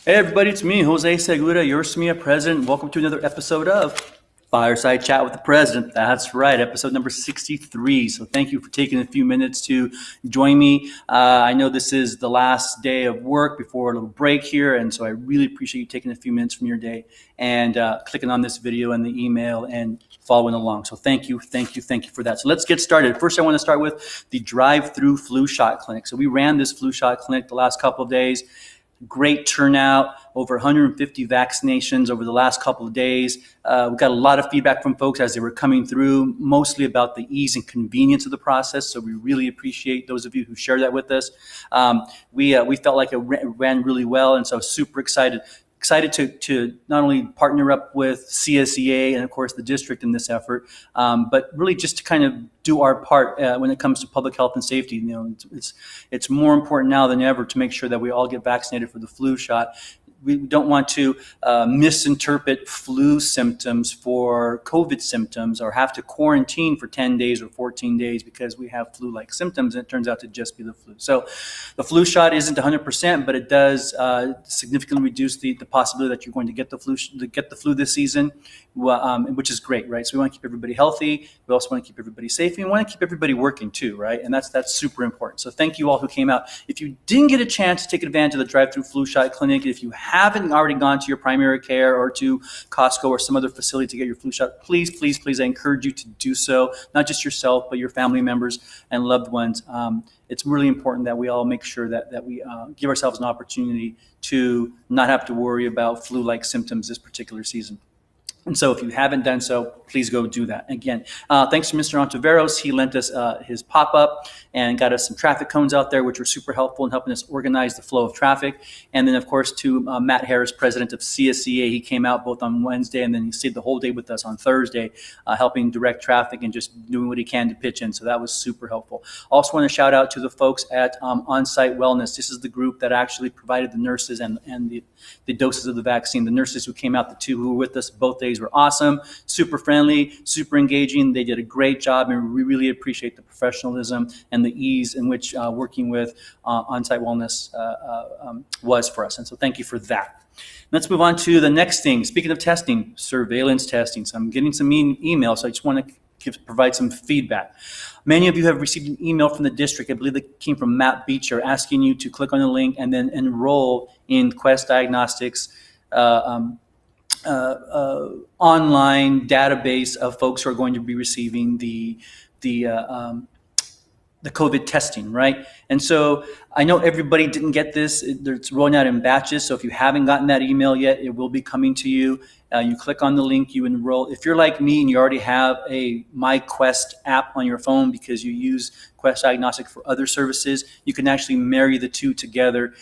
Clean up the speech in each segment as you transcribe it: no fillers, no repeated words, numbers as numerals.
Hey everybody, it's me, Jose Segura, your SMEA president. Welcome to another episode of Fireside Chat with the President. That's right, episode number 63. So thank you for taking a few minutes to join me. I know this is the last day of work before a little break here, and so I really appreciate you taking a few minutes from your day and clicking on this video and the email and following along. So thank you for that. So let's get started. First, I want to start with the drive-through flu shot clinic. So we ran this flu shot clinic the last couple of days. Great turnout, over 150 vaccinations over the last couple of days. We got a lot of feedback from folks as they were coming through, mostly about the ease and convenience of the process. So we really appreciate those of you who shared that with us. We felt like it ran really well, and so super excited to not only partner up with CSEA and of course the district in this effort, but really just to kind of do our part when it comes to public health and safety. You know, it's more important now than ever to make sure that we all get vaccinated for the flu shot. We don't want to misinterpret flu symptoms for COVID symptoms or have to quarantine for 10 days or 14 days because we have flu-like symptoms, and it turns out to just be the flu. So the flu shot isn't 100%, but it does significantly reduce the possibility that you're going to get the flu this season, which is great, right? So we want to keep everybody healthy. We also want to keep everybody safe. And we want to keep everybody working too, right? And that's super important. So thank you all who came out. If you didn't get a chance to take advantage of the drive-through flu shot clinic, if you haven't already gone to your primary care or to Costco or some other facility to get your flu shot, please, I encourage you to do so. Not just yourself, but your family members and loved ones. It's really important that we all make sure that we give ourselves an opportunity to not have to worry about flu-like symptoms this particular season. And so if you haven't done so, please go do that. Again, thanks to Mr. Ontiveros. He lent us his pop-up and got us some traffic cones out there, which were super helpful in helping us organize the flow of traffic. And then, of course, to Matt Harris, president of CSEA. He came out both on Wednesday and then he stayed the whole day with us on Thursday, helping direct traffic and just doing what he can to pitch in. So that was super helpful. Also want to shout out to the folks at On-Site Wellness. This is the group that actually provided the nurses and the doses of the vaccine. The nurses who came out, the two who were with us both days, were awesome, super friendly, super engaging. They did a great job, and we really appreciate the professionalism and the ease in which working with On-Site Wellness was for us. And so thank you for that. Let's move on to the next thing. Speaking of testing, surveillance testing. So I'm getting some emails, so I just want to provide some feedback. Many of you have received an email from the district. I believe it came from Matt Beecher, asking you to click on the link and then enroll in Quest Diagnostics online database of folks who are going to be receiving the COVID testing, right? And so I know everybody didn't get this. It's rolling out in batches. So if you haven't gotten that email yet, it will be coming to you. You click on the link, you enroll. If you're like me and you already have a MyQuest app on your phone because you use Quest Diagnostic for other services, you can actually marry the two together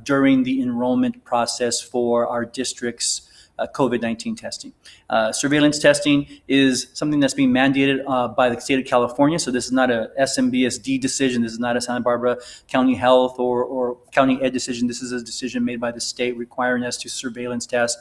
during the enrollment process for our district's COVID-19 testing. Surveillance testing is something that's being mandated by the state of California. So this is not a SMBSD decision. This is not a Santa Barbara County Health or County Ed decision. This is a decision made by the state requiring us to surveillance test,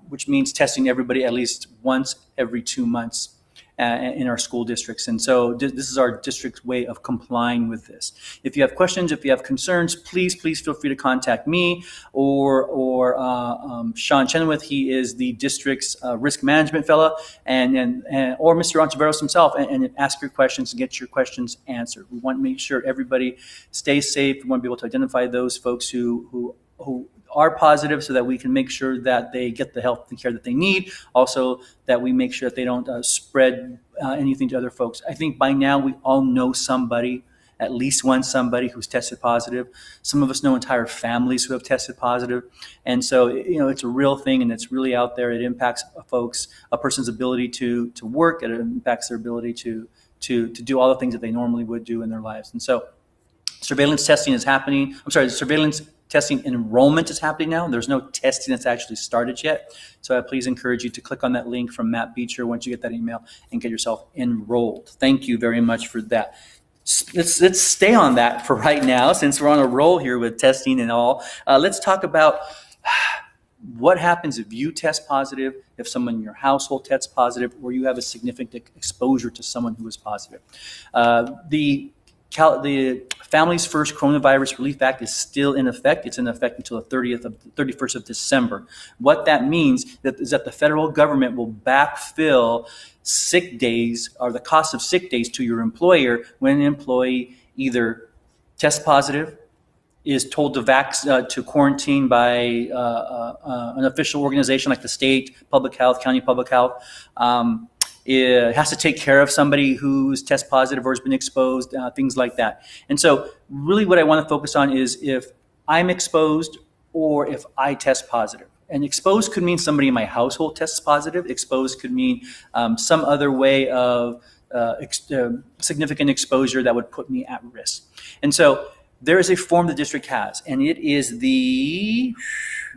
which means testing everybody at least once every 2 months in our school districts. And so this is our district's way of complying with this. If you have questions, if you have concerns, please feel free to contact me or Sean Chenoweth. He is the district's risk management fellow, or Mr. Ontiveros himself, and ask your questions and get your questions answered. We want to make sure everybody stays safe. We want to be able to identify those folks who are positive so that we can make sure that they get the help and care that they need. Also, that we make sure that they don't spread anything to other folks. I think by now we all know somebody, at least one somebody who's tested positive. Some of us know entire families who have tested positive. And so, you know, it's a real thing and it's really out there. It impacts a person's ability to work. It impacts their ability to do all the things that they normally would do in their lives. And so surveillance testing is happening. Surveillance testing enrollment is happening now. There's no testing that's actually started yet. So I please encourage you to click on that link from Matt Beecher once you get that email and get yourself enrolled. Thank you very much for that. Let's stay on that for right now, since we're on a roll here with testing and all. Let's talk about what happens if you test positive, if someone in your household tests positive, or you have a significant exposure to someone who is positive. The the Families First Coronavirus Relief Act is still in effect. It's in effect until the 31st of December. What that means is that the federal government will backfill sick days or the cost of sick days to your employer when an employee either tests positive, is told to quarantine by an official organization like the state public health, county public health. It has to take care of somebody who's test positive or has been exposed, things like that. And so really what I want to focus on is if I'm exposed or if I test positive. And exposed could mean somebody in my household tests positive. Exposed could mean some other way of significant exposure that would put me at risk. And so there is a form the district has, and it is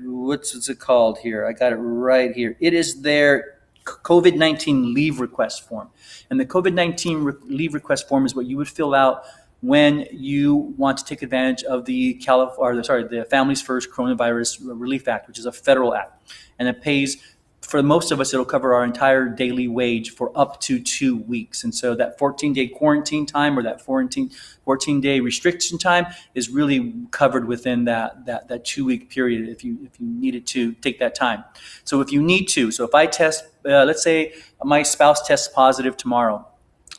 what's it called here? I got it right here. It is their COVID-19 leave request form. And the COVID-19 leave request form is what you would fill out when you want to take advantage of the Families First Coronavirus Relief Act, which is a federal act. And it pays, for most of us, it'll cover our entire daily wage for up to 2 weeks. And so that 14-day quarantine time or that 14-day restriction time is really covered within that 2-week period if you needed to take that time. So if you need to, so if I test, let's say my spouse tests positive tomorrow,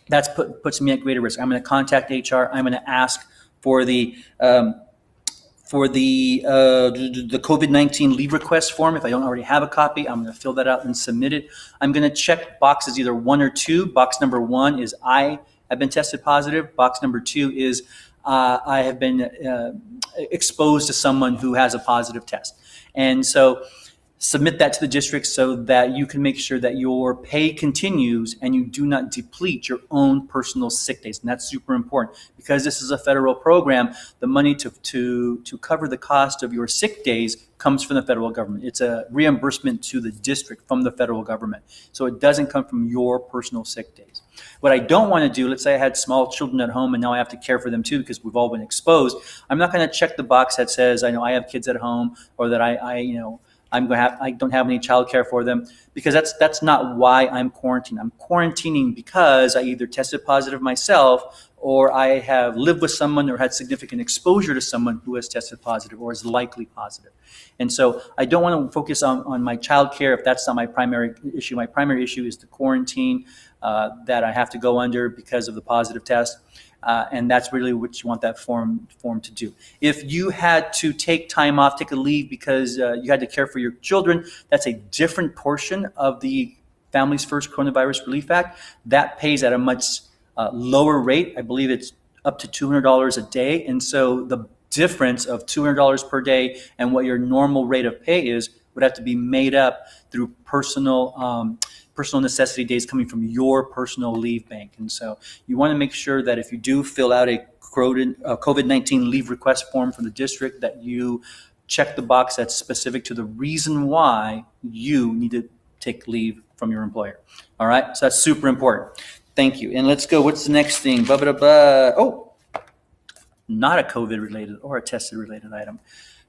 that puts me at greater risk. I'm going to contact HR. I'm going to ask for the COVID-19 leave request form. If I don't already have a copy, I'm going to fill that out and submit it. I'm going to check boxes either 1 or 2. Box number 1 is I have been tested positive. Box number 2 is I have been exposed to someone who has a positive test. And so submit that to the district so that you can make sure that your pay continues and you do not deplete your own personal sick days. And that's super important because this is a federal program. The money to cover the cost of your sick days comes from the federal government. It's a reimbursement to the district from the federal government. So it doesn't come from your personal sick days. What I don't want to do, let's say I had small children at home and now I have to care for them too because we've all been exposed. I'm not going to check the box that says I know I have kids at home or that I don't have any childcare for them because that's not why I'm quarantining. I'm quarantining because I either tested positive myself or I have lived with someone or had significant exposure to someone who has tested positive or is likely positive. And so I don't want to focus on my childcare if that's not my primary issue. My primary issue is the quarantine that I have to go under because of the positive test. And that's really what you want that form to do. If you had to take time off, take a leave because you had to care for your children, that's a different portion of the Families First Coronavirus Relief Act. That pays at a much lower rate. I believe it's up to $200 a day. And so the difference of $200 per day and what your normal rate of pay is would have to be made up through personal necessity days coming from your personal leave bank. And so you want to make sure that if you do fill out a COVID-19 leave request form for the district, that you check the box that's specific to the reason why you need to take leave from your employer. All right, so that's super important. Thank you. And let's go. What's the next thing? Oh, not a COVID-related or a tested-related item.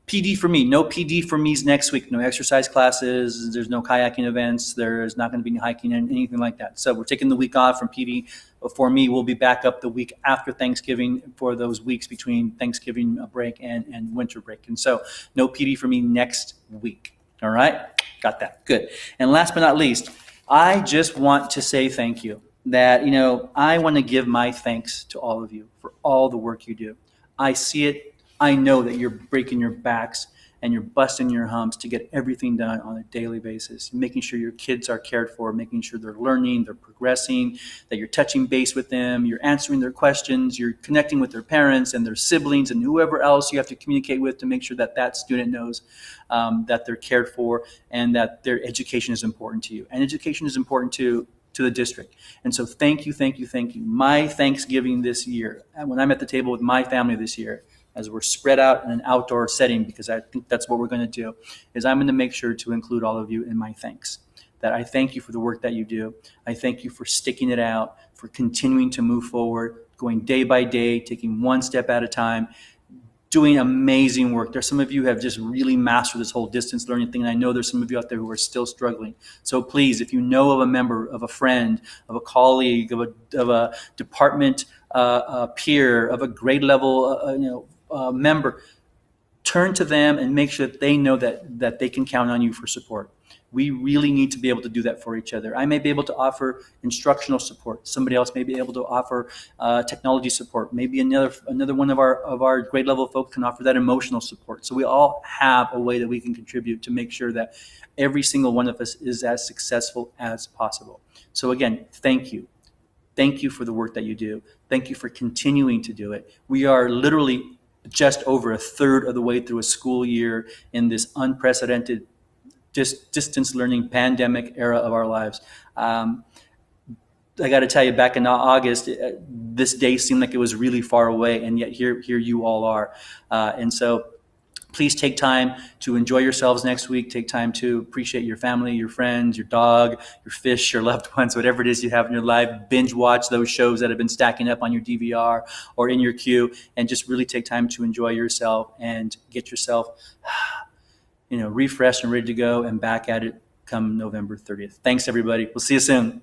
PD for me. No PD for me's next week. No exercise classes. There's no kayaking events. There's not going to be any hiking and anything like that. So we're taking the week off from PD. For me, we'll be back up the week after Thanksgiving for those weeks between Thanksgiving break and winter break. And so no PD for me next week. All right? Got that. Good. And last but not least, I just want to say thank you. That, I want to give my thanks to all of you for all the work you do. I see it. I know that you're breaking your backs and you're busting your humps to get everything done on a daily basis, making sure your kids are cared for, making sure they're learning, they're progressing, that you're touching base with them, you're answering their questions, you're connecting with their parents and their siblings and whoever else you have to communicate with to make sure that that student knows that they're cared for and that their education is important to you. And education is important to the district. And so thank you. My Thanksgiving this year, when I'm at the table with my family this year, as we're spread out in an outdoor setting, because I think that's what we're going to do, is I'm going to make sure to include all of you in my thanks. That I thank you for the work that you do. I thank you for sticking it out, for continuing to move forward, going day by day, taking one step at a time, doing amazing work. There's some of you have just really mastered this whole distance learning thing. And I know there's some of you out there who are still struggling. So please, if you know of a member, of a friend, of a colleague, of a department peer, of a grade level member, turn to them and make sure that they know that they can count on you for support. We really need to be able to do that for each other. I may be able to offer instructional support. Somebody else may be able to offer technology support. Maybe another one of our grade level folks can offer that emotional support. So we all have a way that we can contribute to make sure that every single one of us is as successful as possible. So again, thank you. Thank you for the work that you do. Thank you for continuing to do it. We are literally just over a third of the way through a school year in this unprecedented distance learning pandemic era of our lives. I got to tell you, back in August, this day seemed like it was really far away, and yet here you all are. And so please take time to enjoy yourselves next week. Take time to appreciate your family, your friends, your dog, your fish, your loved ones, whatever it is you have in your life. Binge watch those shows that have been stacking up on your DVR or in your queue, and just really take time to enjoy yourself and get yourself refreshed and ready to go and back at it come November 30th. Thanks, everybody. We'll see you soon.